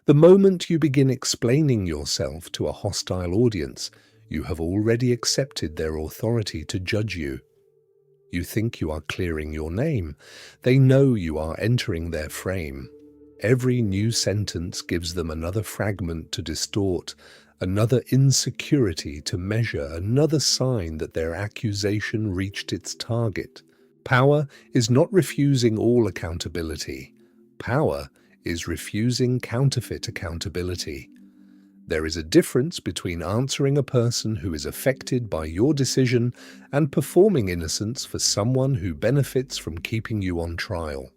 The moment you begin explaining yourself to a hostile audience, you have already accepted their authority to judge you. You think you are clearing your name. They know you are entering their frame. Every new sentence gives them another fragment to distort, another insecurity to measure, another sign that their accusation reached its target. Power is not refusing all accountability. Power is refusing counterfeit accountability. There is a difference between answering a person who is affected by your decision and performing innocence for someone who benefits from keeping you on trial.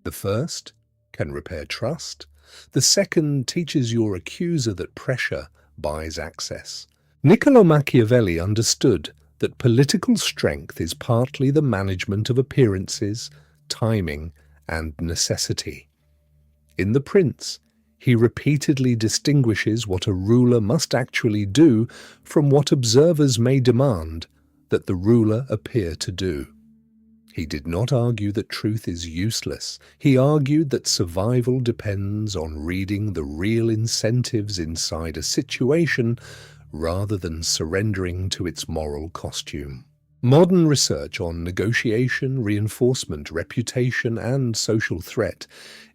The first can repair trust. The second teaches your accuser that pressure buys access. Niccolo Machiavelli understood that political strength is partly the management of appearances, timing, and necessity. In The Prince, he repeatedly distinguishes what a ruler must actually do from what observers may demand that the ruler appear to do. He did not argue that truth is useless. He argued that survival depends on reading the real incentives inside a situation rather than surrendering to its moral costume. Modern research on negotiation, reinforcement, reputation, and social threat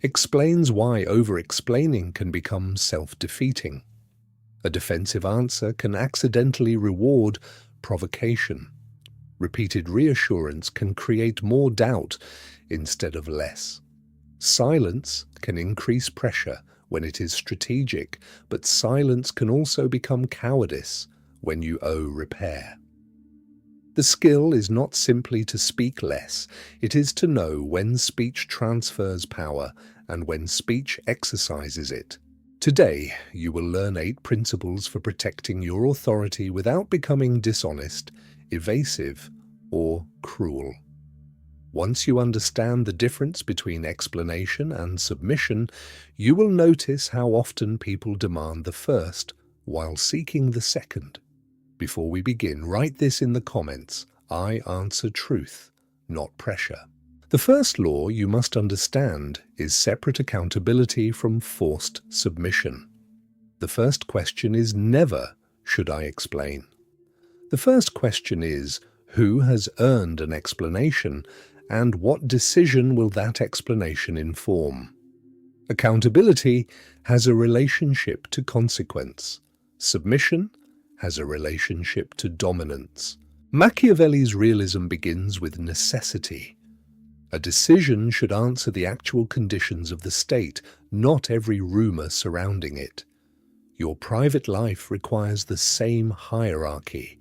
explains why overexplaining can become self-defeating. A defensive answer can accidentally reward provocation. Repeated reassurance can create more doubt instead of less. Silence can increase pressure when it is strategic, but silence can also become cowardice when you owe repair. The skill is not simply to speak less, it is to know when speech transfers power and when speech exercises it. Today, you will learn 8 principles for protecting your authority without becoming dishonest, evasive, or cruel. Once you understand the difference between explanation and submission, you will notice how often people demand the first while seeking the second. Before we begin, write this in the comments. I answer truth, not pressure. The first law you must understand is separate accountability from forced submission. The first question is never, should I explain? The first question is, who has earned an explanation, and what decision will that explanation inform? Accountability has a relationship to consequence. Submission has a relationship to dominance. Machiavelli's realism begins with necessity. A decision should answer the actual conditions of the state, not every rumor surrounding it. Your private life requires the same hierarchy.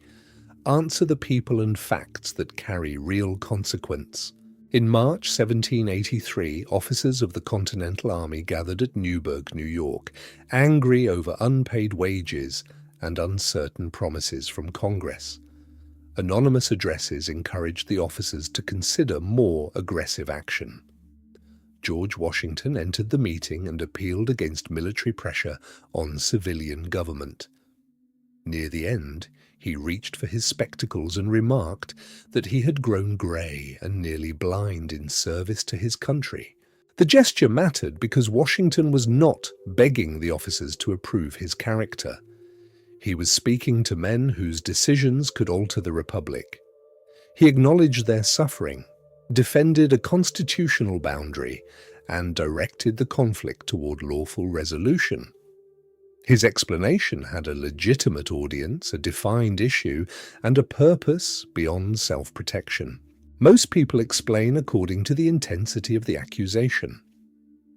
Answer the people and facts that carry real consequence. In March 1783, officers of the Continental Army gathered at Newburgh, New York, angry over unpaid wages and uncertain promises from Congress. Anonymous addresses encouraged the officers to consider more aggressive action. George Washington entered the meeting and appealed against military pressure on civilian government. Near the end, he reached for his spectacles and remarked that he had grown grey and nearly blind in service to his country. The gesture mattered because Washington was not begging the officers to approve his character. He was speaking to men whose decisions could alter the Republic. He acknowledged their suffering, defended a constitutional boundary, and directed the conflict toward lawful resolution. His explanation had a legitimate audience, a defined issue, and a purpose beyond self-protection. Most people explain according to the intensity of the accusation.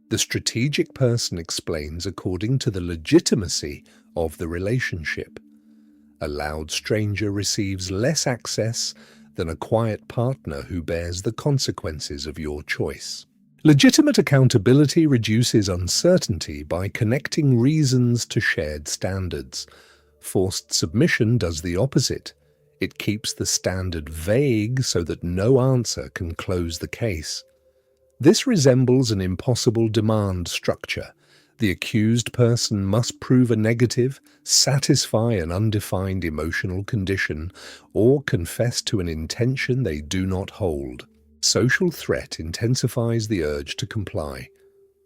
The strategic person explains according to the legitimacy of the relationship. A loud stranger receives less access than a quiet partner who bears the consequences of your choice. Legitimate accountability reduces uncertainty by connecting reasons to shared standards. Forced submission does the opposite. It keeps the standard vague so that no answer can close the case. This resembles an impossible demand structure. The accused person must prove a negative, satisfy an undefined emotional condition, or confess to an intention they do not hold. Social threat intensifies the urge to comply.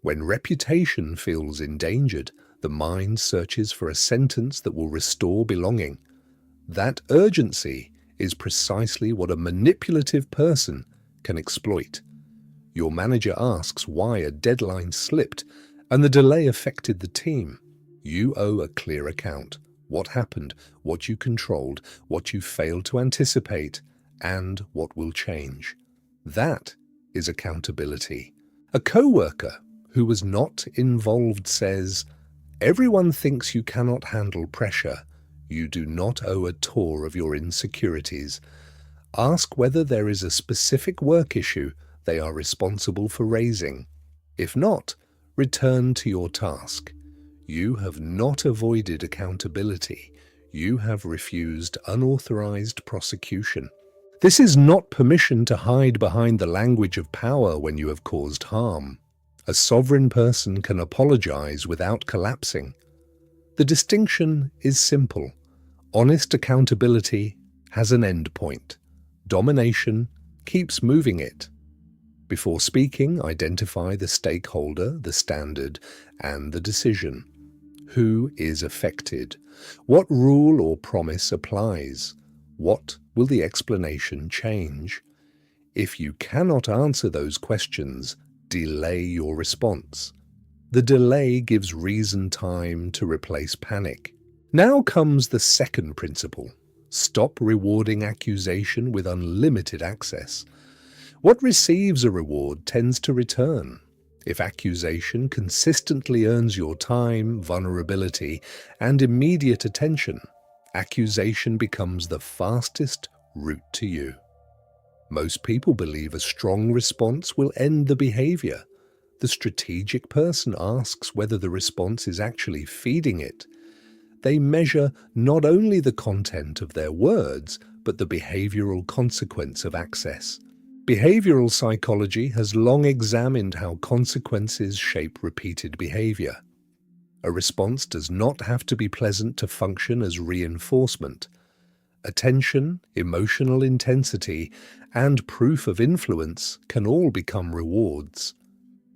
When reputation feels endangered, the mind searches for a sentence that will restore belonging. That urgency is precisely what a manipulative person can exploit. Your manager asks why a deadline slipped and the delay affected the team. You owe a clear account. What happened, what you controlled, what you failed to anticipate, and what will change. That is accountability. A coworker who was not involved says, "Everyone thinks you cannot handle pressure. You do not owe a tour of your insecurities. Ask whether there is a specific work issue they are responsible for raising. If not, return to your task." You have not avoided accountability. You have refused unauthorized prosecution. This is not permission to hide behind the language of power when you have caused harm. A sovereign person can apologize without collapsing. The distinction is simple. Honest accountability has an end point. Domination keeps moving it. Before speaking, identify the stakeholder, the standard, and the decision. Who is affected? What rule or promise applies? What will the explanation change? If you cannot answer those questions, delay your response. The delay gives reason time to replace panic. Now comes the second principle. Stop rewarding accusation with unlimited access. What receives a reward tends to return. If accusation consistently earns your time, vulnerability, and immediate attention, accusation becomes the fastest route to you. Most people believe a strong response will end the behavior. The strategic person asks whether the response is actually feeding it. They measure not only the content of their words, but the behavioral consequence of access. Behavioral psychology has long examined how consequences shape repeated behavior. A response does not have to be pleasant to function as reinforcement. Attention, emotional intensity, and proof of influence can all become rewards.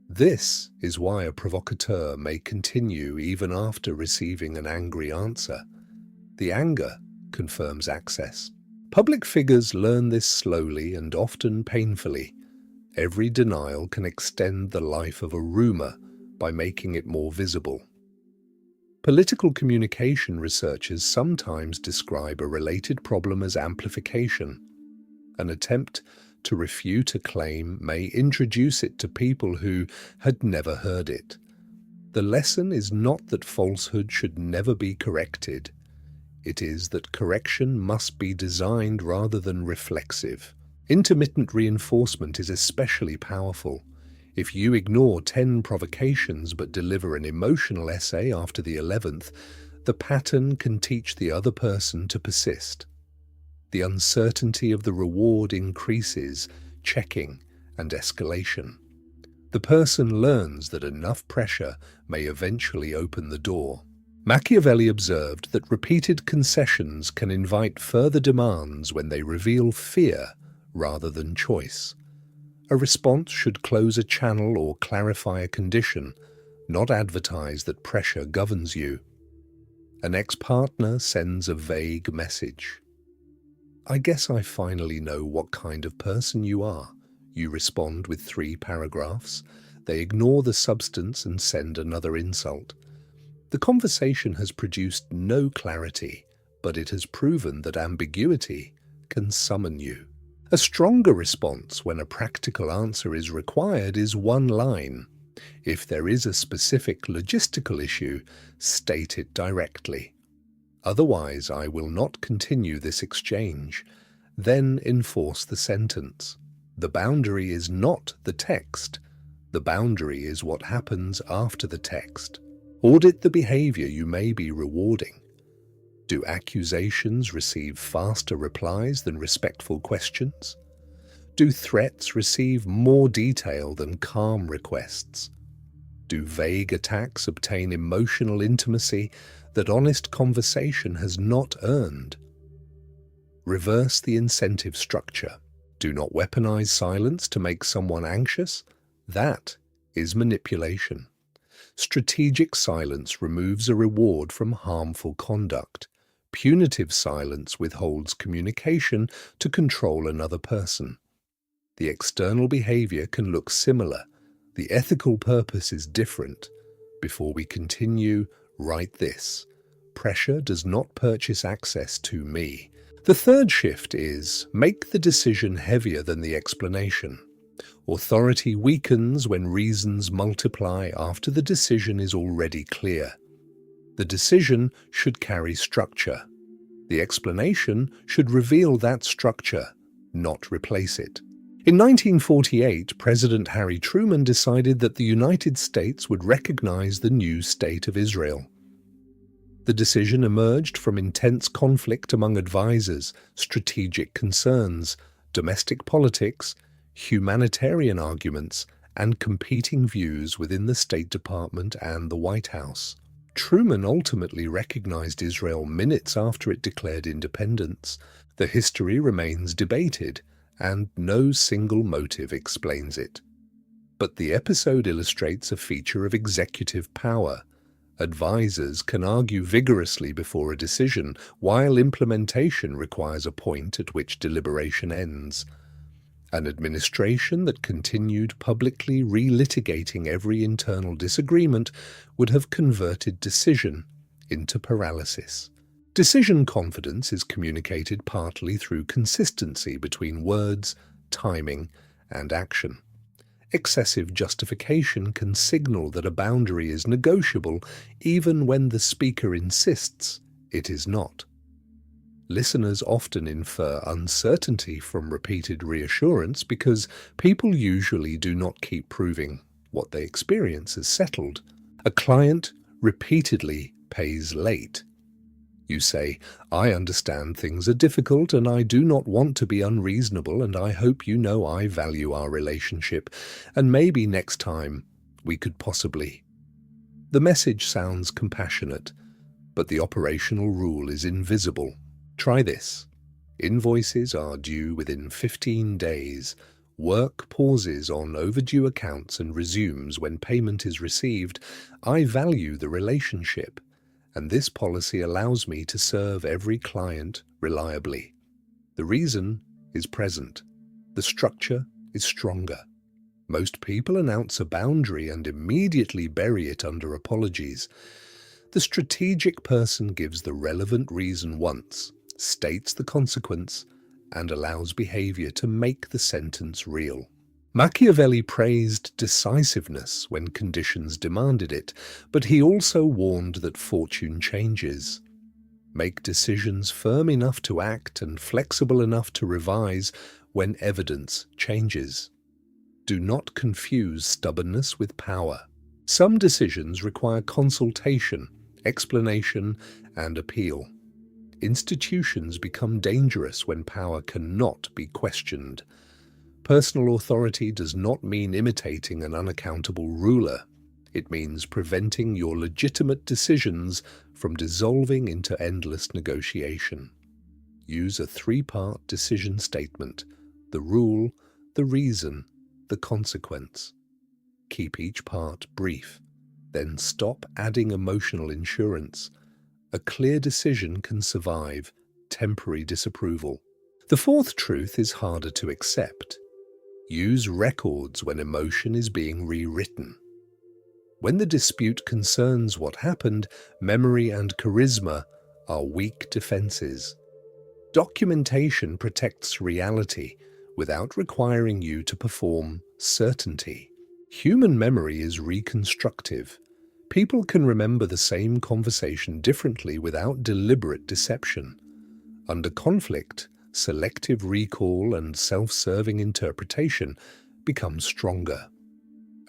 This is why a provocateur may continue even after receiving an angry answer. The anger confirms access. Public figures learn this slowly and often painfully. Every denial can extend the life of a rumor by making it more visible. Political communication researchers sometimes describe a related problem as amplification. An attempt to refute a claim may introduce it to people who had never heard it. The lesson is not that falsehood should never be corrected. It is that correction must be designed rather than reflexive. Intermittent reinforcement is especially powerful. If you ignore 10 provocations but deliver an emotional essay after the 11th, the pattern can teach the other person to persist. The uncertainty of the reward increases, checking and escalation. The person learns that enough pressure may eventually open the door. Machiavelli observed that repeated concessions can invite further demands when they reveal fear rather than choice. A response should close a channel or clarify a condition, not advertise that pressure governs you. An ex-partner sends a vague message. "I guess I finally know what kind of person you are." You respond with 3 paragraphs. They ignore the substance and send another insult. The conversation has produced no clarity, but it has proven that ambiguity can summon you. A stronger response when a practical answer is required is one line. If there is a specific logistical issue, state it directly. Otherwise, I will not continue this exchange. Then enforce the sentence. The boundary is not the text. The boundary is what happens after the text. Audit the behavior you may be rewarding. Do accusations receive faster replies than respectful questions? Do threats receive more detail than calm requests? Do vague attacks obtain emotional intimacy that honest conversation has not earned? Reverse the incentive structure. Do not weaponize silence to make someone anxious. That is manipulation. Strategic silence removes a reward from harmful conduct. Punitive silence withholds communication to control another person. The external behavior can look similar. The ethical purpose is different. Before we continue, write this: pressure does not purchase access to me. The third shift is make the decision heavier than the explanation. Authority weakens when reasons multiply after the decision is already clear. The decision should carry structure. The explanation should reveal that structure, not replace it. In 1948, President Harry Truman decided that the United States would recognize the new state of Israel. The decision emerged from intense conflict among advisors, strategic concerns, domestic politics, humanitarian arguments, and competing views within the State Department and the White House. Truman ultimately recognized Israel minutes after it declared independence. The history remains debated, and no single motive explains it. But the episode illustrates a feature of executive power. Advisors can argue vigorously before a decision, while implementation requires a point at which deliberation ends. An administration that continued publicly relitigating every internal disagreement would have converted decision into paralysis. Decision confidence is communicated partly through consistency between words, timing, and action. Excessive justification can signal that a boundary is negotiable even when the speaker insists it is not. Listeners often infer uncertainty from repeated reassurance because people usually do not keep proving what they experience as settled. A client repeatedly pays late. You say, "I understand things are difficult and I do not want to be unreasonable, and I hope you know I value our relationship, and maybe next time we could possibly." The message sounds compassionate, but the operational rule is invisible. Try this. Invoices are due within 15 days. Work pauses on overdue accounts and resumes when payment is received. I value the relationship, and this policy allows me to serve every client reliably. The reason is present. The structure is stronger. Most people announce a boundary and immediately bury it under apologies. The strategic person gives the relevant reason once, states the consequence, and allows behavior to make the sentence real. Machiavelli praised decisiveness when conditions demanded it, but he also warned that fortune changes. Make decisions firm enough to act and flexible enough to revise when evidence changes. Do not confuse stubbornness with power. Some decisions require consultation, explanation, and appeal. Institutions become dangerous when power cannot be questioned. Personal authority does not mean imitating an unaccountable ruler. It means preventing your legitimate decisions from dissolving into endless negotiation. Use a three-part decision statement: the rule, the reason, the consequence. Keep each part brief. Then stop adding emotional insurance. A clear decision can survive temporary disapproval. The fourth truth is harder to accept. Use records when emotion is being rewritten. When the dispute concerns what happened, memory and charisma are weak defenses. Documentation protects reality without requiring you to perform certainty. Human memory is reconstructive. People can remember the same conversation differently without deliberate deception. Under conflict, selective recall and self-serving interpretation become stronger.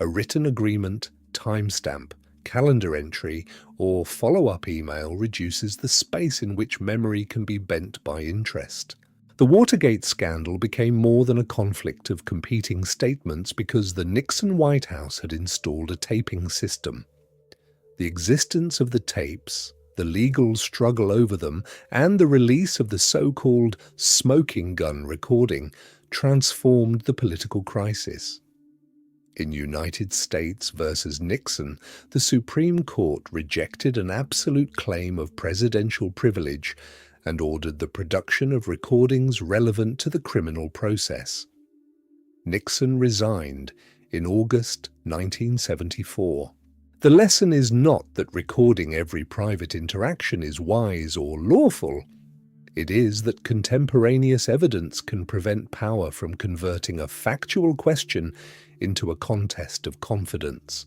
A written agreement, timestamp, calendar entry, or follow-up email reduces the space in which memory can be bent by interest. The Watergate scandal became more than a conflict of competing statements because the Nixon White House had installed a taping system. The existence of the tapes, the legal struggle over them, and the release of the so-called smoking gun recording transformed the political crisis. In United States versus Nixon, the Supreme Court rejected an absolute claim of presidential privilege and ordered the production of recordings relevant to the criminal process. Nixon resigned in August 1974. The lesson is not that recording every private interaction is wise or lawful. It is that contemporaneous evidence can prevent power from converting a factual question into a contest of confidence.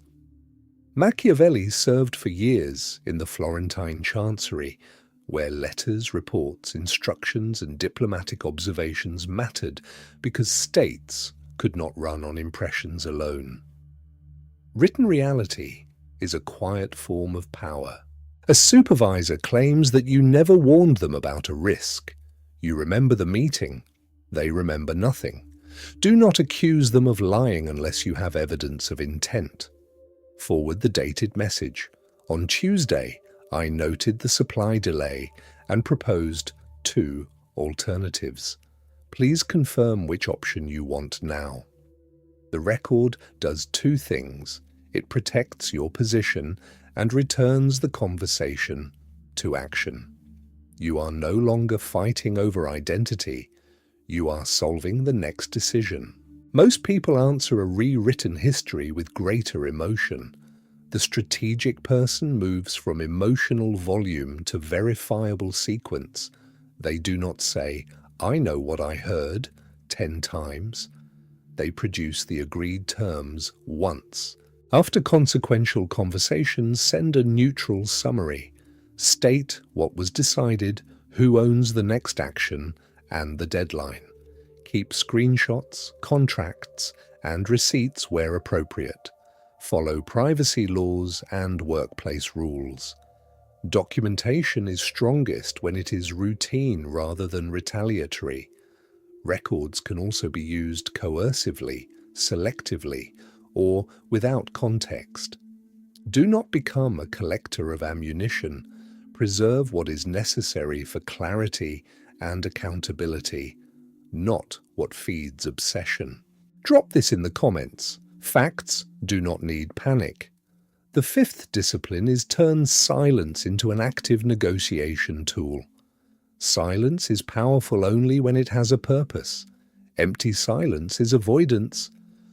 Machiavelli served for years in the Florentine Chancery, where letters, reports, instructions, and diplomatic observations mattered because states could not run on impressions alone. Written reality is a quiet form of power. A supervisor claims that you never warned them about a risk. You remember the meeting. They remember nothing. Do not accuse them of lying unless you have evidence of intent. Forward the dated message. On Tuesday, I noted the supply delay and proposed 2 alternatives. Please confirm which option you want now. The record does 2 things. It protects your position and returns the conversation to action. You are no longer fighting over identity. You are solving the next decision. Most people answer a rewritten history with greater emotion. The strategic person moves from emotional volume to verifiable sequence. They do not say, "I know what I heard," 10 times. They produce the agreed terms once. After consequential conversations, send a neutral summary. State what was decided, who owns the next action, and the deadline. Keep screenshots, contracts, and receipts where appropriate. Follow privacy laws and workplace rules. Documentation is strongest when it is routine rather than retaliatory. Records can also be used coercively, selectively, or without context. Do not become a collector of ammunition. Preserve what is necessary for clarity and accountability, not what feeds obsession. Drop this in the comments. Facts do not need panic. The 5th discipline is turn silence into an active negotiation tool. Silence is powerful only when it has a purpose. Empty silence is avoidance.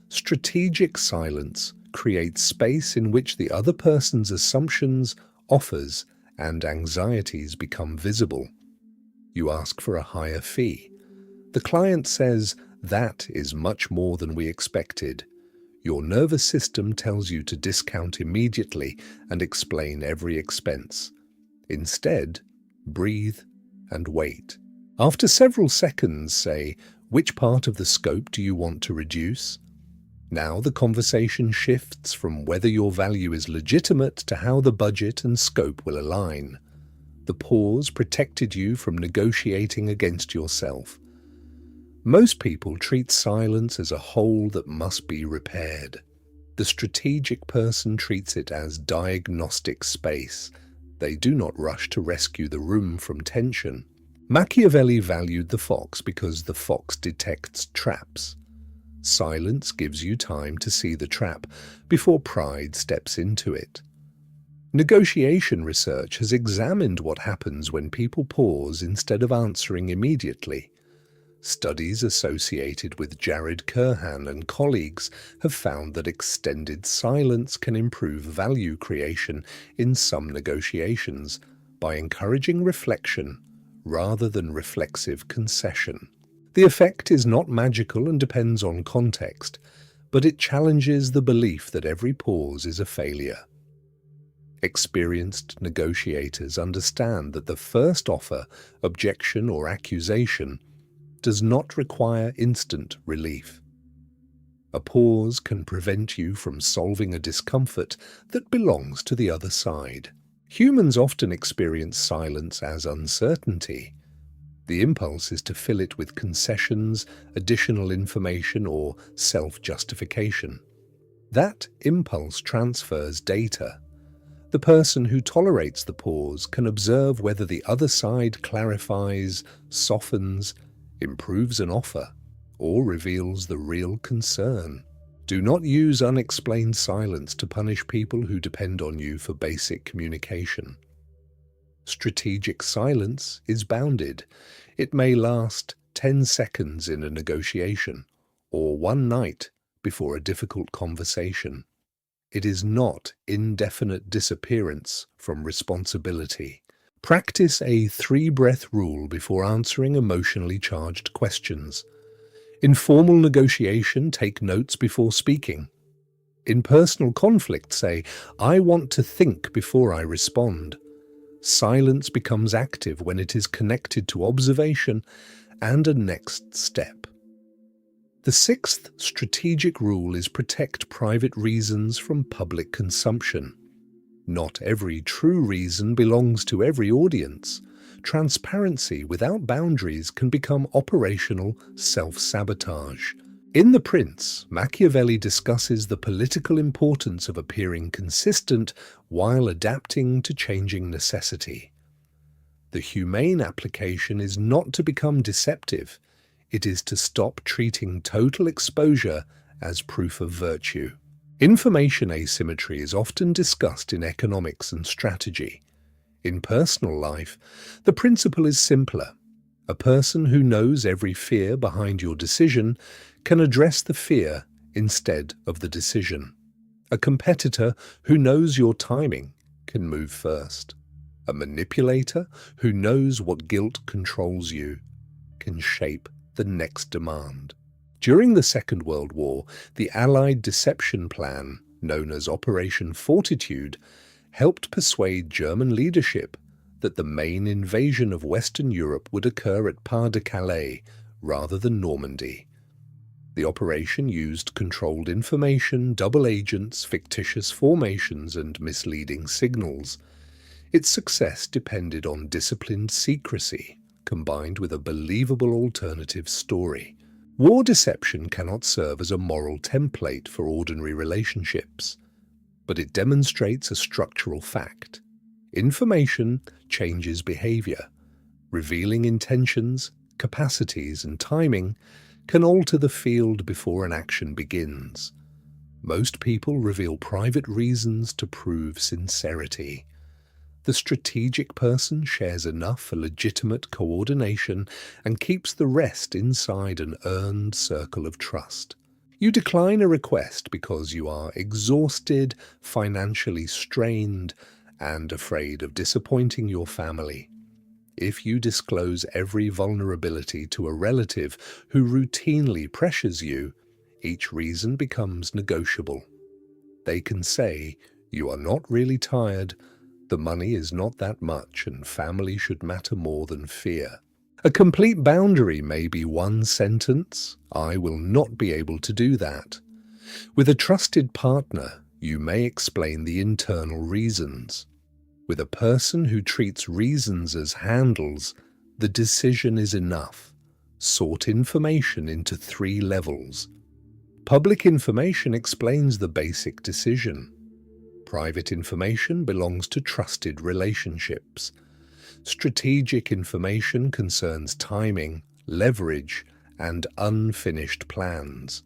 Strategic silence creates space in which the other person's assumptions, offers, and anxieties become visible. You ask for a higher fee. The client says, "That is much more than we expected." Your nervous system tells you to discount immediately and explain every expense. Instead, breathe and wait. After several seconds, say, "Which part of the scope do you want to reduce?" Now the conversation shifts from whether your value is legitimate to how the budget and scope will align. The pause protected you from negotiating against yourself. Most people treat silence as a hole that must be repaired. The strategic person treats it as diagnostic space. They do not rush to rescue the room from tension. Machiavelli valued the fox because the fox detects traps. Silence gives you time to see the trap before pride steps into it. Negotiation research has examined what happens when people pause instead of answering immediately. Studies associated with Jared Curhan and colleagues have found that extended silence can improve value creation in some negotiations by encouraging reflection rather than reflexive concession. The effect is not magical and depends on context, but it challenges the belief that every pause is a failure. Experienced negotiators understand that the first offer, objection, or accusation does not require instant relief. A pause can prevent you from solving a discomfort that belongs to the other side. Humans often experience silence as uncertainty. The impulse is to fill it with concessions, additional information, or self-justification. That impulse transfers data. The person who tolerates the pause can observe whether the other side clarifies, softens, improves an offer, or reveals the real concern. Do not use unexplained silence to punish people who depend on you for basic communication. Strategic silence is bounded. It may last 10 seconds in a negotiation, or one night before a difficult conversation. It is not indefinite disappearance from responsibility. Practice a 3-breath rule before answering emotionally charged questions. In formal negotiation, take notes before speaking. In personal conflict, say, "I want to think before I respond." Silence becomes active when it is connected to observation and a next step. The 6th strategic rule is protect private reasons from public consumption. Not every true reason belongs to every audience. Transparency without boundaries can become operational self-sabotage. In The Prince, Machiavelli discusses the political importance of appearing consistent while adapting to changing necessity. The humane application is not to become deceptive. It is to stop treating total exposure as proof of virtue. Information asymmetry is often discussed in economics and strategy. In personal life, the principle is simpler. A person who knows every fear behind your decision can address the fear instead of the decision. A competitor who knows your timing can move first. A manipulator who knows what guilt controls you can shape the next demand. During the Second World War, the Allied deception plan, known as Operation Fortitude, helped persuade German leadership that the main invasion of Western Europe would occur at Pas-de-Calais rather than Normandy. The operation used controlled information, double agents, fictitious formations, and misleading signals. Its success depended on disciplined secrecy, combined with a believable alternative story. War deception cannot serve as a moral template for ordinary relationships, but it demonstrates a structural fact. Information changes behavior. Revealing intentions, capacities, and timing can alter the field before an action begins. Most people reveal private reasons to prove sincerity. The strategic person shares enough for legitimate coordination and keeps the rest inside an earned circle of trust. You decline a request because you are exhausted, financially strained, and afraid of disappointing your family. If you disclose every vulnerability to a relative who routinely pressures you, each reason becomes negotiable. They can say, "You are not really tired, the money is not that much, and family should matter more than fear." A complete boundary may be one sentence, "I will not be able to do that." With a trusted partner, you may explain the internal reasons. With a person who treats reasons as handles, the decision is enough. Sort information into 3 levels. Public information explains the basic decision. Private information belongs to trusted relationships. Strategic information concerns timing, leverage, and unfinished plans.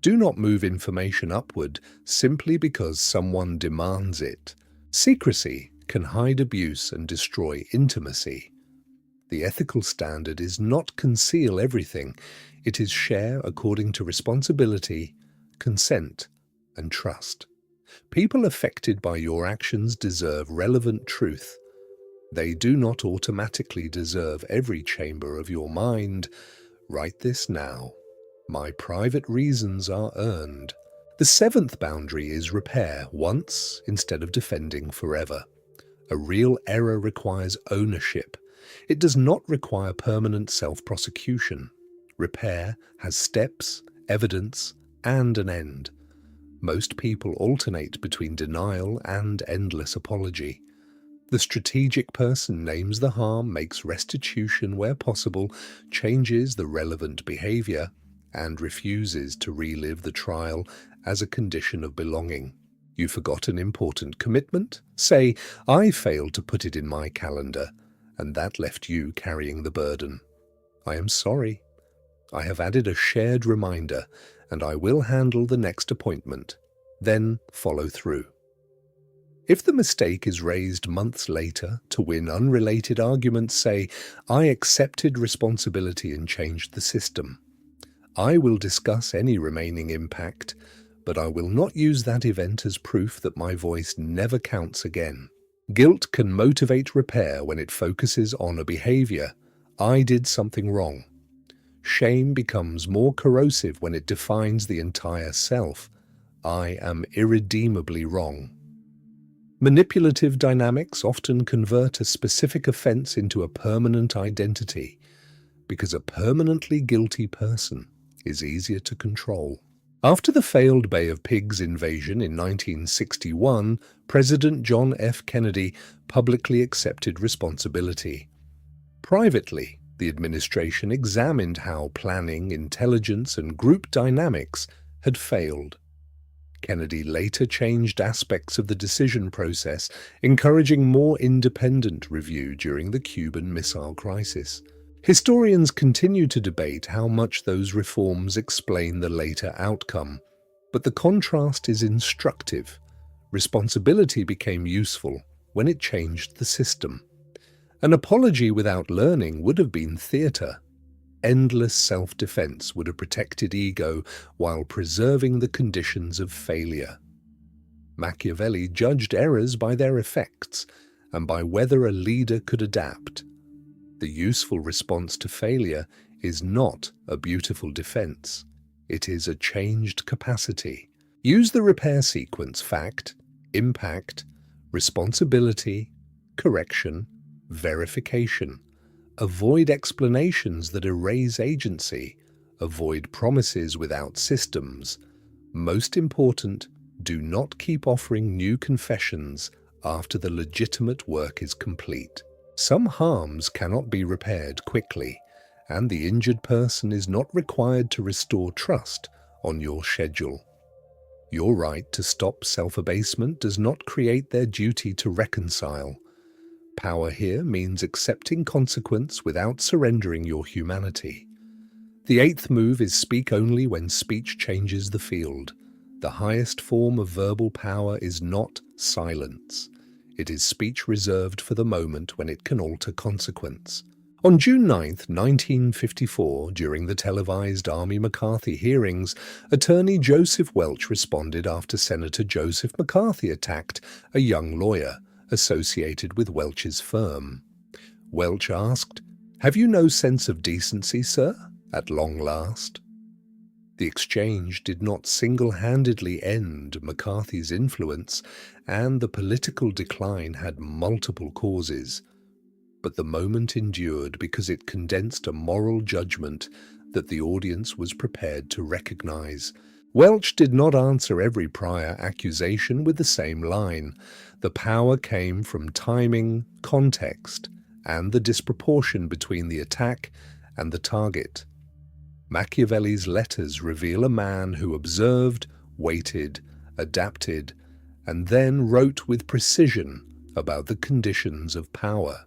Do not move information upward simply because someone demands it. Secrecy can hide abuse and destroy intimacy. The ethical standard is not conceal everything, it is share according to responsibility, consent, and trust. People affected by your actions deserve relevant truth. They do not automatically deserve every chamber of your mind. Write this now. My private reasons are earned. The 7th boundary is repair once instead of defending forever. A real error requires ownership. It does not require permanent self-prosecution. Repair has steps, evidence, and an end. Most people alternate between denial and endless apology. The strategic person names the harm, makes restitution where possible, changes the relevant behavior, and refuses to relive the trial as a condition of belonging. You forgot an important commitment? Say, "I failed to put it in my calendar, and that left you carrying the burden. I am sorry. I have added a shared reminder, and I will handle the next appointment. Then follow through. If the mistake is raised months later to win unrelated arguments, say, I accepted responsibility and changed the system. I will discuss any remaining impact, but I will not use that event as proof that my voice never counts again. Guilt can motivate repair when it focuses on a behavior. I did something wrong. Shame becomes more corrosive when it defines the entire self. I am irredeemably wrong. Manipulative dynamics often convert a specific offense into a permanent identity, because a permanently guilty person is easier to control. After the failed Bay of Pigs invasion in 1961, President John F. Kennedy publicly accepted responsibility. Privately, the administration examined how planning, intelligence, and group dynamics had failed. Kennedy later changed aspects of the decision process, encouraging more independent review during the Cuban Missile Crisis. Historians continue to debate how much those reforms explain the later outcome, but the contrast is instructive. Responsibility became useful when it changed the system. An apology without learning would have been theatre. Endless self-defense would have protected ego while preserving the conditions of failure. Machiavelli judged errors by their effects and by whether a leader could adapt. The useful response to failure is not a beautiful defense. It is a changed capacity. Use the repair sequence: fact, impact, responsibility, correction, verification. Avoid explanations that erase agency. Avoid promises without systems. Most important, do not keep offering new confessions after the legitimate work is complete. Some harms cannot be repaired quickly, and the injured person is not required to restore trust on your schedule. Your right to stop self-abasement does not create their duty to reconcile. Power here means accepting consequence without surrendering your humanity. The eighth move is speak only when speech changes the field. The highest form of verbal power is not silence. It is speech reserved for the moment when it can alter consequence. On June 9, 1954, during the televised Army McCarthy hearings, attorney Joseph Welch responded after Senator Joseph McCarthy attacked a young lawyer associated with Welch's firm. Welch asked, "Have you no sense of decency, sir, at long last?" The exchange did not single-handedly end McCarthy's influence, and the political decline had multiple causes. But the moment endured because it condensed a moral judgment that the audience was prepared to recognize. Welch did not answer every prior accusation with the same line. The power came from timing, context, and the disproportion between the attack and the target. Machiavelli's letters reveal a man who observed, waited, adapted, and then wrote with precision about the conditions of power.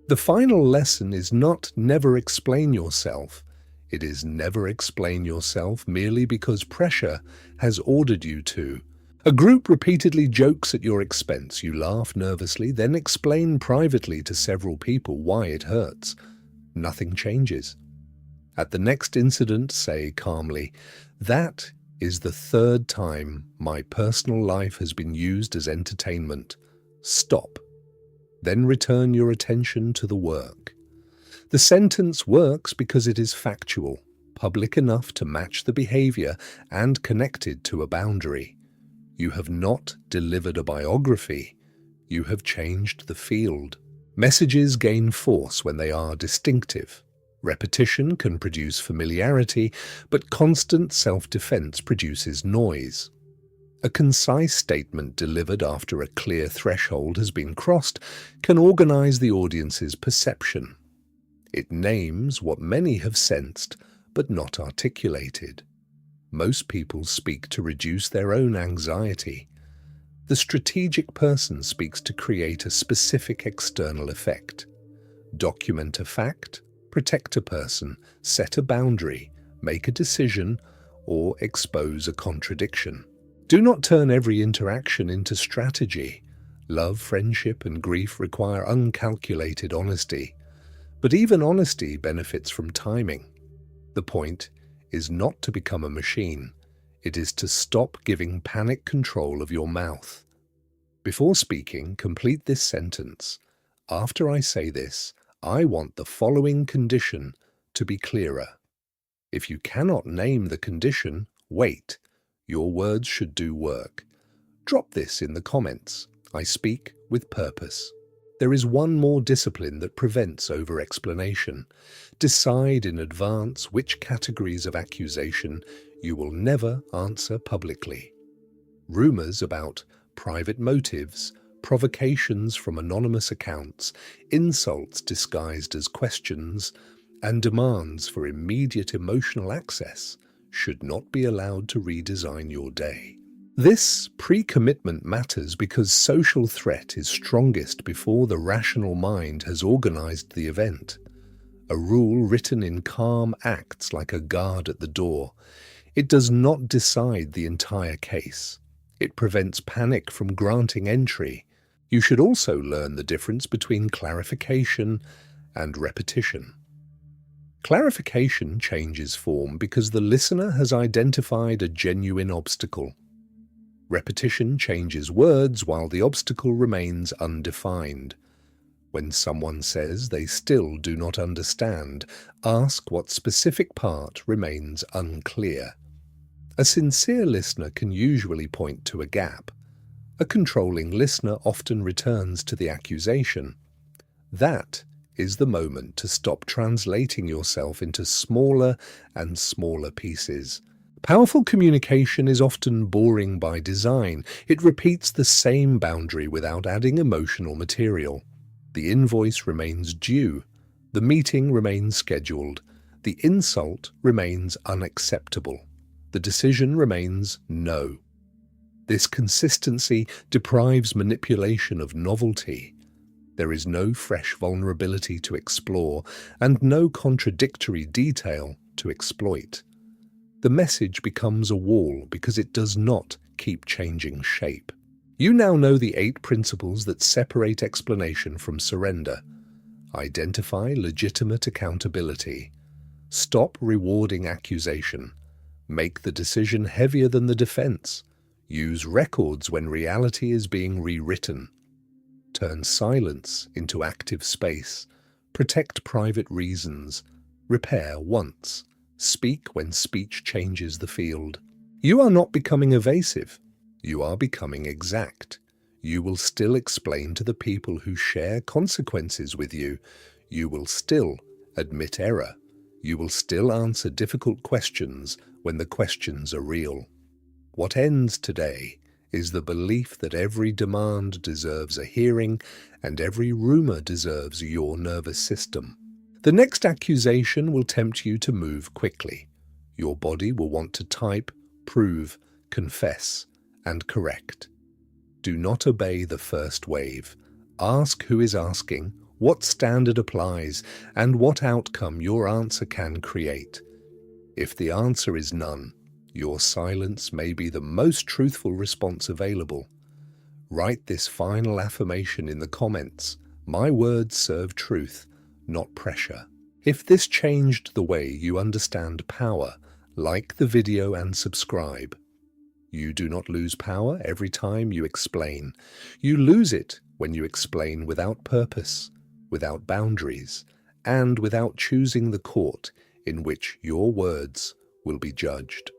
The final lesson is not never explain yourself. It is never explain yourself merely because pressure has ordered you to. A group repeatedly jokes at your expense. You laugh nervously, then explain privately to several people why it hurts. Nothing changes. At the next incident, say calmly, "That is the third time my personal life has been used as entertainment. Stop." Then return your attention to the work. The sentence works because it is factual, public enough to match the behavior, and connected to a boundary. You have not delivered a biography. You have changed the field. Messages gain force when they are distinctive. Repetition can produce familiarity, but constant self-defense produces noise. A concise statement delivered after a clear threshold has been crossed can organize the audience's perception. It names what many have sensed but not articulated. Most people speak to reduce their own anxiety. The strategic person speaks to create a specific external effect. Document a fact, protect a person, set a boundary, make a decision, or expose a contradiction. Do not turn every interaction into strategy. Love, friendship, and grief require uncalculated honesty. But even honesty benefits from timing. The point is not to become a machine. It is to stop giving panic control of your mouth. Before speaking, complete this sentence. After I say this, I want the following condition to be clearer. If you cannot name the condition, wait. Your words should do work. Drop this in the comments. I speak with purpose. There is one more discipline that prevents over-explanation. Decide in advance which categories of accusation you will never answer publicly. Rumors about private motives, provocations from anonymous accounts, insults disguised as questions, and demands for immediate emotional access should not be allowed to redesign your day. This pre-commitment matters because social threat is strongest before the rational mind has organized the event. A rule written in calm acts like a guard at the door. It does not decide the entire case. It prevents panic from granting entry. You should also learn the difference between clarification and repetition. Clarification changes form because the listener has identified a genuine obstacle. Repetition changes words while the obstacle remains undefined. When someone says they still do not understand, ask what specific part remains unclear. A sincere listener can usually point to a gap. A controlling listener often returns to the accusation. That is the moment to stop translating yourself into smaller and smaller pieces. Powerful communication is often boring by design. It repeats the same boundary without adding emotional material. The invoice remains due. The meeting remains scheduled. The insult remains unacceptable. The decision remains no. This consistency deprives manipulation of novelty. There is no fresh vulnerability to explore and no contradictory detail to exploit. The message becomes a wall because it does not keep changing shape. You now know the 8 principles that separate explanation from surrender. Identify legitimate accountability. Stop rewarding accusation. Make the decision heavier than the defense. Use records when reality is being rewritten. Turn silence into active space. Protect private reasons. Repair once. Speak when speech changes the field. You are not becoming evasive. You are becoming exact. You will still explain to the people who share consequences with you. You will still admit error. You will still answer difficult questions when the questions are real. What ends today is the belief that every demand deserves a hearing and every rumor deserves your nervous system. The next accusation will tempt you to move quickly. Your body will want to type, prove, confess, and correct. Do not obey the first wave. Ask who is asking, what standard applies, and what outcome your answer can create. If the answer is none, your silence may be the most truthful response available. Write this final affirmation in the comments. My words serve truth, not pressure. If this changed the way you understand power, like the video and subscribe. You do not lose power every time you explain. You lose it when you explain without purpose, without boundaries, and without choosing the court in which your words will be judged.